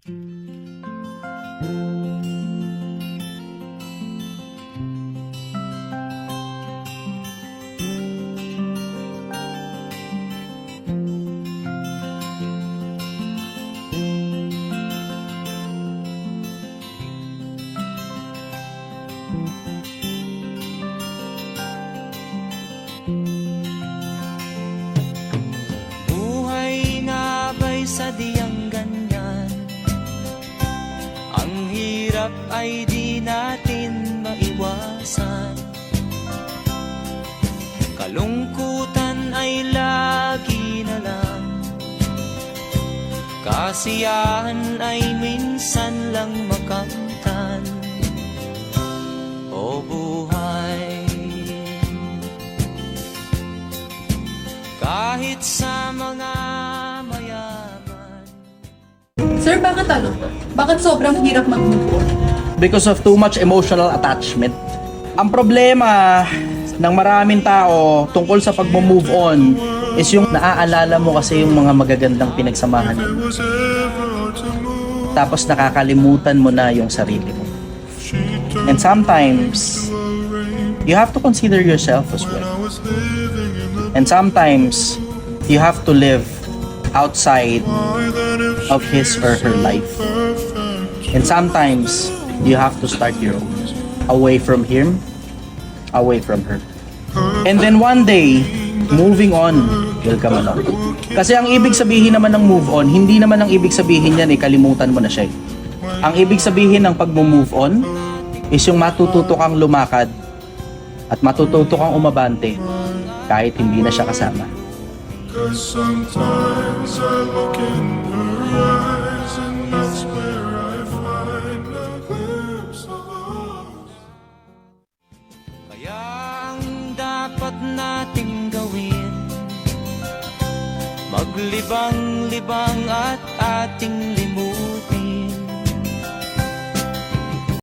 Buhay na ba'y sadyang ganyan? Ang hirap ay di natin maiwasan. Kalungkutan ay lagi na lang, kasiyahan ay minsan lang makamtan. O buhay, kahit sa mga mayaman. Sir, bakit ano? Bakit sobrang hirap mag-move on? Because of too much emotional attachment. Ang problema ng maraming tao tungkol sa pag-move on is yung naaalala mo kasi yung mga magagandang pinagsamahan mo. Tapos nakakalimutan mo na yung sarili mo. And sometimes, you have to consider yourself as well. And sometimes, you have to live outside of his or her life. And sometimes, you have to start your own. Away from him, away from her. And then one day, moving on will come along. Kasi ang ibig sabihin naman ng move on, hindi naman ang ibig sabihin yan kalimutan mo na siya. Ang ibig sabihin ng pag-move on is yung matututo kang lumakad at matututo kang umabante kahit hindi na siya kasama. Cause sometimes I look in her eyes and that's where I find a glimpse of us. Kaya ang dapat nating gawin, maglibang-libang at ating